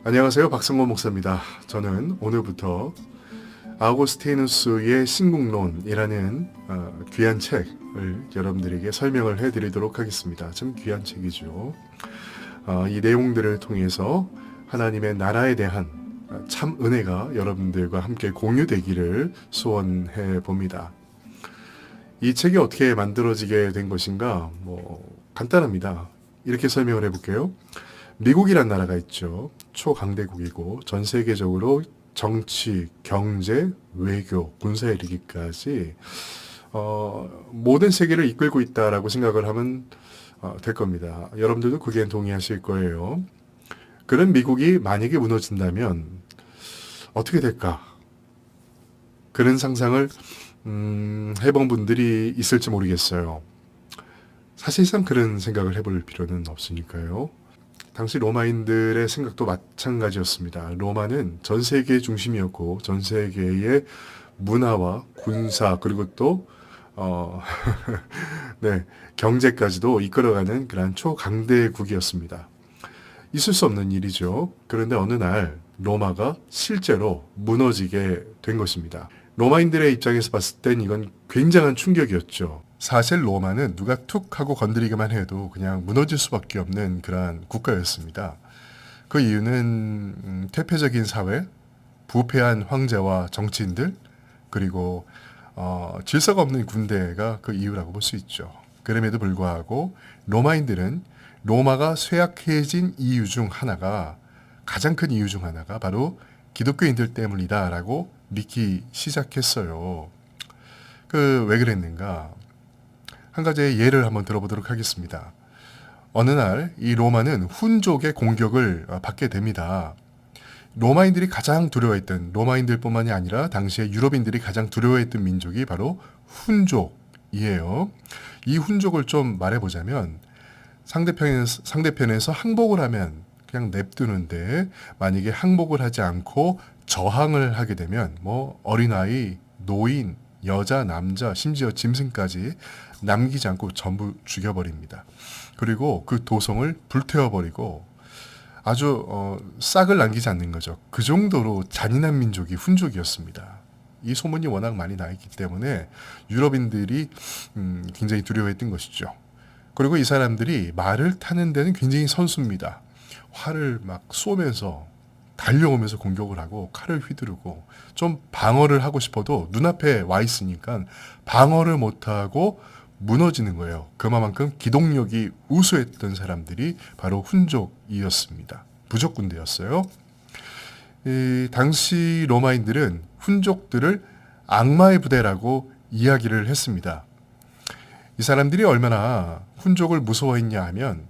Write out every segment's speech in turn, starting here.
안녕하세요. 박성곤 목사입니다. 저는 오늘부터 아우구스티누스의 신국론이라는 귀한 책을 여러분들에게 설명을 해드리도록 하겠습니다. 참 귀한 책이죠. 이 내용들을 통해서 하나님의 나라에 대한 참 은혜가 여러분들과 함께 공유되기를 소원해 봅니다. 이 책이 어떻게 만들어지게 된 것인가? 간단합니다. 이렇게 설명을 해볼게요. 미국이란 나라가 있죠. 초강대국이고 전 세계적으로 정치, 경제, 외교, 군사에 이르기까지 모든 세계를 이끌고 있다라고 생각을 하면 될 겁니다. 여러분들도 그게 동의하실 거예요. 그런 미국이 만약에 무너진다면 어떻게 될까? 그런 상상을 해본 분들이 있을지 모르겠어요. 사실상 그런 생각을 해볼 필요는 없으니까요. 당시 로마인들의 생각도 마찬가지였습니다. 로마는 전 세계의 중심이었고 전 세계의 문화와 군사 그리고 또 네, 경제까지도 이끌어가는 그런 초강대국이었습니다. 있을 수 없는 일이죠. 그런데 어느 날 로마가 실제로 무너지게 된 것입니다. 로마인들의 입장에서 봤을 땐 이건 굉장한 충격이었죠. 사실 로마는 누가 툭 하고 건드리기만 해도 그냥 무너질 수밖에 없는 그러한 국가였습니다. 그 이유는 퇴폐적인 사회, 부패한 황제와 정치인들, 그리고 질서가 없는 군대가 그 이유라고 볼 수 있죠. 그럼에도 불구하고 로마인들은 로마가 쇠약해진 이유 중 하나가, 가장 큰 이유 중 하나가 바로 기독교인들 때문이다라고 믿기 시작했어요. 왜 그랬는가? 한 가지의 예를 한번 들어보도록 하겠습니다. 어느 날 이 로마는 훈족의 공격을 받게 됩니다. 로마인들이 가장 두려워했던, 로마인들뿐만이 아니라 당시에 유럽인들이 가장 두려워했던 민족이 바로 훈족이에요. 이 훈족을 좀 말해보자면 상대편에서 항복을 하면 그냥 냅두는데, 만약에 항복을 하지 않고 저항을 하게 되면 어린아이, 노인, 여자, 남자, 심지어 짐승까지 남기지 않고 전부 죽여버립니다. 그리고 그 도성을 불태워버리고 아주 싹을 남기지 않는 거죠. 그 정도로 잔인한 민족이 훈족이었습니다. 이 소문이 워낙 많이 나 있기 때문에 유럽인들이 굉장히 두려워했던 것이죠. 그리고 이 사람들이 말을 타는 데는 굉장히 선수입니다. 활을 막 쏘면서 달려오면서 공격을 하고 칼을 휘두르고, 좀 방어를 하고 싶어도 눈앞에 와 있으니까 방어를 못하고 무너지는 거예요. 그만큼 기동력이 우수했던 사람들이 바로 훈족이었습니다. 부족군대였어요. 당시 로마인들은 훈족들을 악마의 부대라고 이야기를 했습니다. 이 사람들이 얼마나 훈족을 무서워했냐 하면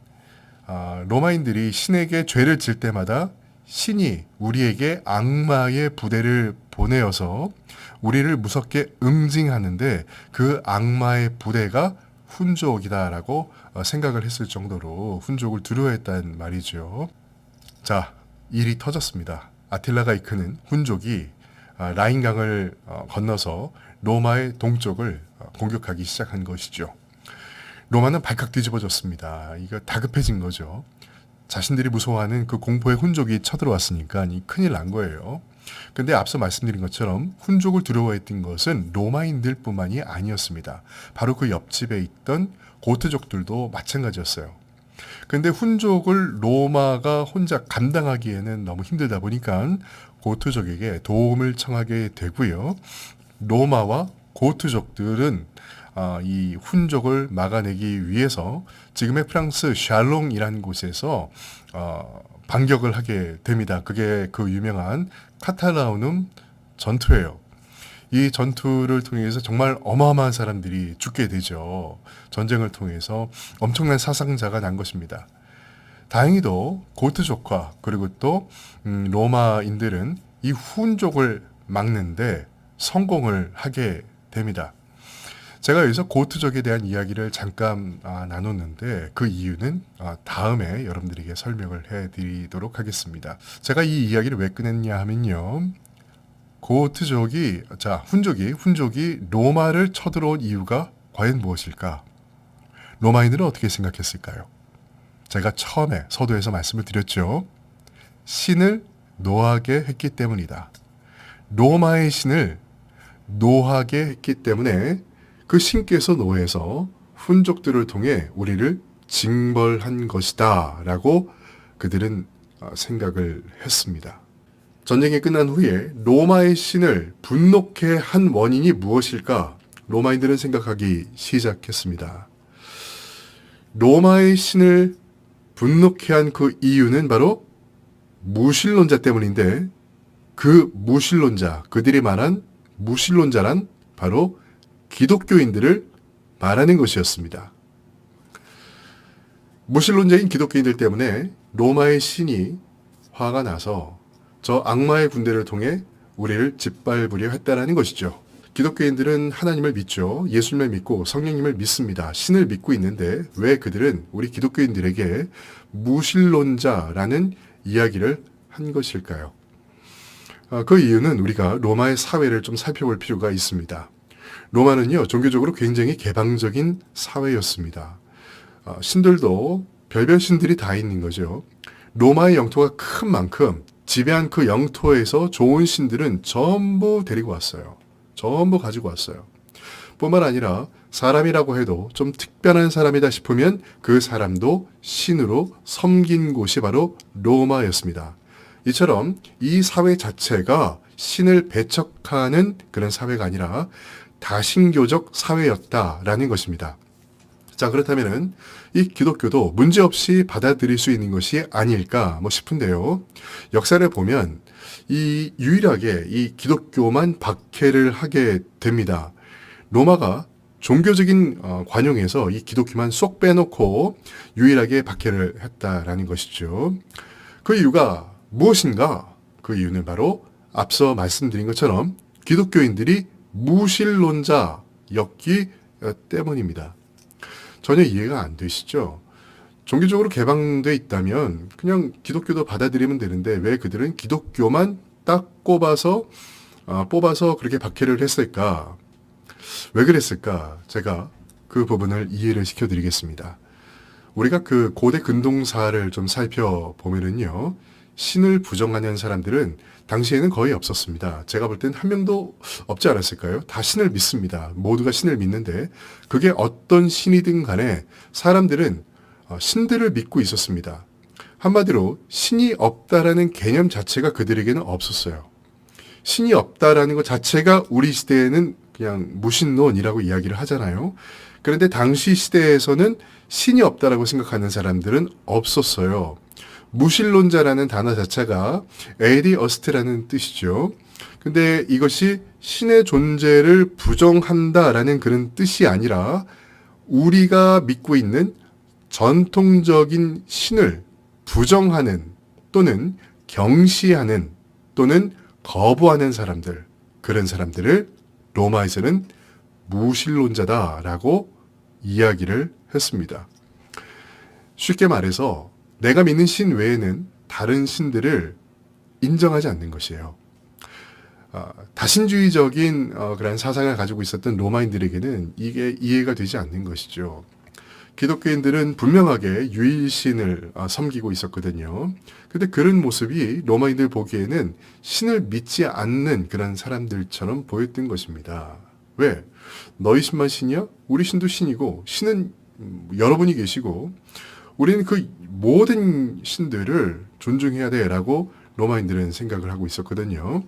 로마인들이 신에게 죄를 질 때마다 신이 우리에게 악마의 부대를 보내어서 우리를 무섭게 응징하는데 그 악마의 부대가 훈족이다라고 생각을 했을 정도로 훈족을 두려워했단 말이죠. 자, 일이 터졌습니다. 아틸라가 이끄는 훈족이 라인강을 건너서 로마의 동쪽을 공격하기 시작한 것이죠. 로마는 발칵 뒤집어졌습니다. 이거 다급해진 거죠. 자신들이 무서워하는 그 공포의 훈족이 쳐들어왔으니까 큰일 난 거예요. 근데 앞서 말씀드린 것처럼 훈족을 두려워했던 것은 로마인들뿐만이 아니었습니다. 바로 그 옆집에 있던 고트족들도 마찬가지였어요. 근데 훈족을 로마가 혼자 감당하기에는 너무 힘들다 보니까 고트족에게 도움을 청하게 되고요. 로마와 고트족들은 이 훈족을 막아내기 위해서 지금의 프랑스 샬롱이라는 곳에서 반격을 하게 됩니다. 그게 그 유명한 카탈라우눔 전투예요. 이 전투를 통해서 정말 어마어마한 사람들이 죽게 되죠. 전쟁을 통해서 엄청난 사상자가 난 것입니다. 다행히도 고트족과 그리고 또 로마인들은 이 훈족을 막는데 성공을 하게 됩니다. 제가 여기서 고트족에 대한 이야기를 잠깐 나눴는데 그 이유는 다음에 여러분들에게 설명을 해드리도록 하겠습니다. 제가 이 이야기를 왜 꺼냈냐 하면요. 훈족이 로마를 쳐들어온 이유가 과연 무엇일까? 로마인들은 어떻게 생각했을까요? 제가 처음에 서두에서 말씀을 드렸죠. 신을 노하게 했기 때문이다. 로마의 신을 노하게 했기 때문에 그 신께서 노해서 훈족들을 통해 우리를 징벌한 것이다 라고 그들은 생각을 했습니다. 전쟁이 끝난 후에 로마의 신을 분노케 한 원인이 무엇일까? 로마인들은 생각하기 시작했습니다. 로마의 신을 분노케 한 그 이유는 바로 무신론자 때문인데 그 무신론자, 그들이 말한 무신론자란 바로 기독교인들을 말하는 것이었습니다. 무신론자인 기독교인들 때문에 로마의 신이 화가 나서 저 악마의 군대를 통해 우리를 짓밟으려 했다라는 것이죠. 기독교인들은 하나님을 믿죠. 예수님을 믿고 성령님을 믿습니다. 신을 믿고 있는데 왜 그들은 우리 기독교인들에게 무신론자라는 이야기를 한 것일까요? 그 이유는 우리가 로마의 사회를 좀 살펴볼 필요가 있습니다. 로마는요, 종교적으로 굉장히 개방적인 사회였습니다. 신들도 별별 신들이 다 있는 거죠. 로마의 영토가 큰 만큼 지배한 그 영토에서 좋은 신들은 전부 데리고 왔어요. 전부 가지고 왔어요. 뿐만 아니라 사람이라고 해도 좀 특별한 사람이다 싶으면 그 사람도 신으로 섬긴 곳이 바로 로마였습니다. 이처럼 이 사회 자체가 신을 배척하는 그런 사회가 아니라 다신교적 사회였다라는 것입니다. 자, 그렇다면은 이 기독교도 문제없이 받아들일 수 있는 것이 아닐까 싶은데요. 역사를 보면 유일하게 이 기독교만 박해를 하게 됩니다. 로마가 종교적인 관용에서 이 기독교만 쏙 빼놓고 유일하게 박해를 했다라는 것이죠. 그 이유가 무엇인가? 그 이유는 바로 앞서 말씀드린 것처럼 기독교인들이 무신론자였기 때문입니다. 전혀 이해가 안 되시죠? 종교적으로 개방되어 있다면 그냥 기독교도 받아들이면 되는데 왜 그들은 기독교만 딱 뽑아서 그렇게 박해를 했을까? 왜 그랬을까? 제가 그 부분을 이해를 시켜드리겠습니다. 우리가 그 고대 근동사를 좀 살펴보면은요, 신을 부정하는 사람들은 당시에는 거의 없었습니다. 제가 볼 땐 한 명도 없지 않았을까요? 다 신을 믿습니다. 모두가 신을 믿는데 그게 어떤 신이든 간에 사람들은 신들을 믿고 있었습니다. 한마디로 신이 없다라는 개념 자체가 그들에게는 없었어요. 신이 없다라는 것 자체가 우리 시대에는 그냥 무신론이라고 이야기를 하잖아요. 그런데 당시 시대에서는 신이 없다라고 생각하는 사람들은 없었어요. 무신론자라는 단어 자체가 에이디어스트라는 뜻이죠. 근데 이것이 신의 존재를 부정한다라는 그런 뜻이 아니라 우리가 믿고 있는 전통적인 신을 부정하는 또는 경시하는 또는 거부하는 사람들, 그런 사람들을 로마에서는 무신론자다라고 이야기를 했습니다. 쉽게 말해서 내가 믿는 신 외에는 다른 신들을 인정하지 않는 것이에요. 다신주의적인 그런 사상을 가지고 있었던 로마인들에게는 이게 이해가 되지 않는 것이죠. 기독교인들은 분명하게 유일신을 섬기고 있었거든요. 근데 그런 모습이 로마인들 보기에는 신을 믿지 않는 그런 사람들처럼 보였던 것입니다. 왜? 너희 신만 신이야? 우리 신도 신이고 신은 여러분이 계시고 우리는 그 모든 신들을 존중해야 돼라고 로마인들은 생각을 하고 있었거든요.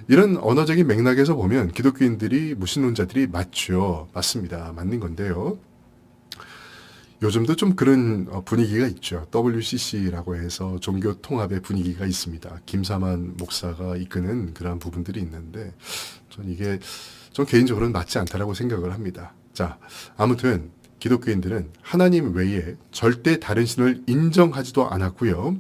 이런 언어적인 맥락에서 보면 기독교인들이 무신론자들이 맞습니다. 맞는 건데요. 요즘도 좀 그런 분위기가 있죠. WCC라고 해서 종교 통합의 분위기가 있습니다. 김사만 목사가 이끄는 그런 부분들이 있는데 전 개인적으로는 맞지 않다라고 생각을 합니다. 자, 아무튼 기독교인들은 하나님 외에 절대 다른 신을 인정하지도 않았고요.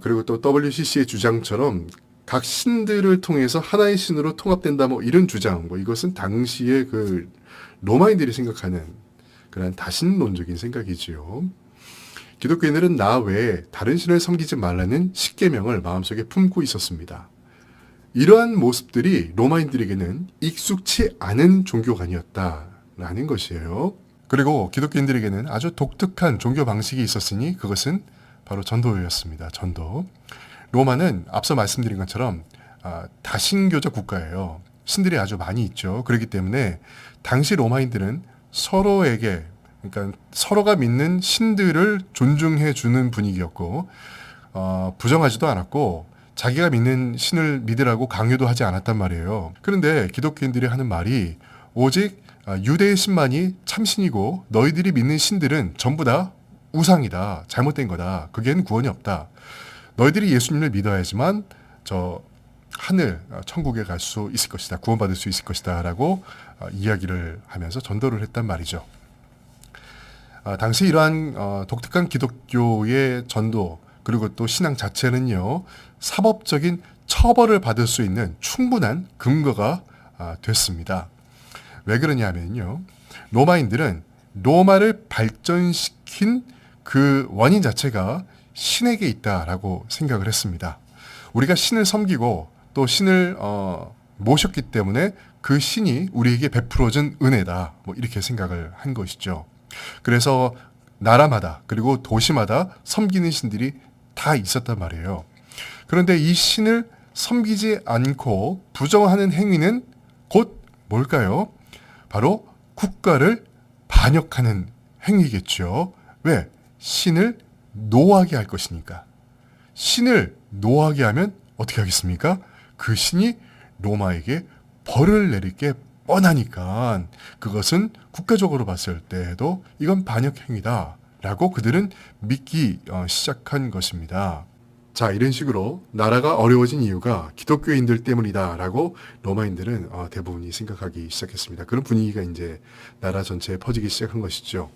그리고 또 WCC의 주장처럼 각 신들을 통해서 하나의 신으로 통합된다 이런 주장, 이것은 당시에 그 로마인들이 생각하는 그런 다신론적인 생각이지요. 기독교인들은 나 외에 다른 신을 섬기지 말라는 십계명을 마음속에 품고 있었습니다. 이러한 모습들이 로마인들에게는 익숙치 않은 종교가 아니었다라는 것이에요. 그리고 기독교인들에게는 아주 독특한 종교 방식이 있었으니 그것은 바로 전도였습니다. 전도. 로마는 앞서 말씀드린 것처럼 다신교적 국가예요. 신들이 아주 많이 있죠. 그렇기 때문에 당시 로마인들은 서로에게, 그러니까 서로가 믿는 신들을 존중해 주는 분위기였고, 부정하지도 않았고 자기가 믿는 신을 믿으라고 강요도 하지 않았단 말이에요. 그런데 기독교인들이 하는 말이 오직 유대의 신만이 참신이고 너희들이 믿는 신들은 전부 다 우상이다. 잘못된 거다. 그게는 구원이 없다. 너희들이 예수님을 믿어야지만 저 하늘 천국에 갈 수 있을 것이다. 구원받을 수 있을 것이다. 라고 이야기를 하면서 전도를 했단 말이죠. 당시 이러한 독특한 기독교의 전도 그리고 또 신앙 자체는요, 사법적인 처벌을 받을 수 있는 충분한 근거가 됐습니다. 왜 그러냐면요, 로마인들은 로마를 발전시킨 그 원인 자체가 신에게 있다라고 생각을 했습니다. 우리가 신을 섬기고 또 신을 모셨기 때문에 그 신이 우리에게 베풀어준 은혜다. 뭐 이렇게 생각을 한 것이죠. 그래서 나라마다 그리고 도시마다 섬기는 신들이 다 있었단 말이에요. 그런데 이 신을 섬기지 않고 부정하는 행위는 곧 뭘까요? 바로 국가를 반역하는 행위겠죠. 왜? 신을 노하게 할 것이니까. 신을 노하게 하면 어떻게 하겠습니까? 그 신이 로마에게 벌을 내릴 게 뻔하니까 그것은 국가적으로 봤을 때에도 이건 반역행위다 라고 그들은 믿기 시작한 것입니다. 자, 이런 식으로 나라가 어려워진 이유가 기독교인들 때문이다 라고 로마인들은 대부분이 생각하기 시작했습니다. 그런 분위기가 이제 나라 전체에 퍼지기 시작한 것이죠.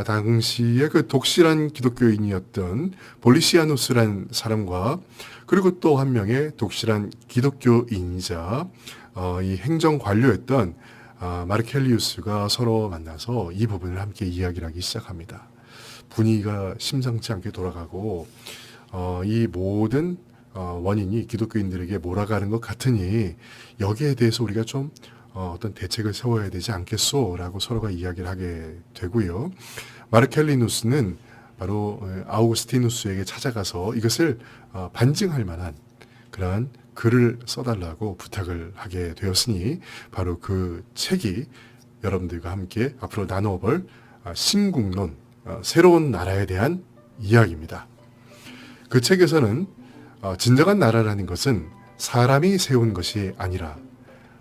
당시에 그 독실한 기독교인이었던 볼리시아누스란 사람과 그리고 또 한 명의 독실한 기독교인이자 이 행정 관료였던 마르켈리우스가 서로 만나서 이 부분을 함께 이야기를 하기 시작합니다. 분위기가 심상치 않게 돌아가고 이 모든 원인이 기독교인들에게 몰아가는 것 같으니 여기에 대해서 우리가 좀 어떤 대책을 세워야 되지 않겠소? 라고 서로가 이야기를 하게 되고요. 마르켈리누스는 바로 아우구스티누스에게 찾아가서 이것을 반증할 만한 그러한 글을 써달라고 부탁을 하게 되었으니 바로 그 책이 여러분들과 함께 앞으로 나누어볼 신국론, 새로운 나라에 대한 이야기입니다. 그 책에서는 진정한 나라라는 것은 사람이 세운 것이 아니라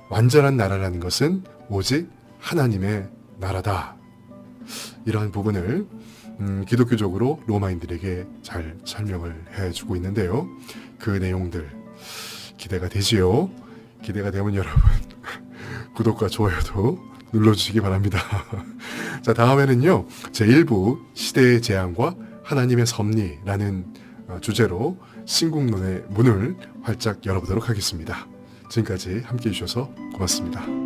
완전한 나라라는 것은 오직 하나님의 나라다. 이러한 부분을 기독교적으로 로마인들에게 잘 설명을 해주고 있는데요. 그 내용들 기대가 되지요. 기대가 되면 여러분 구독과 좋아요도 눌러주시기 바랍니다. 자, 다음에는요, 제1부 시대의 재앙과 하나님의 섭리라는 주제로 신국론의 문을 활짝 열어보도록 하겠습니다. 지금까지 함께해 주셔서 고맙습니다.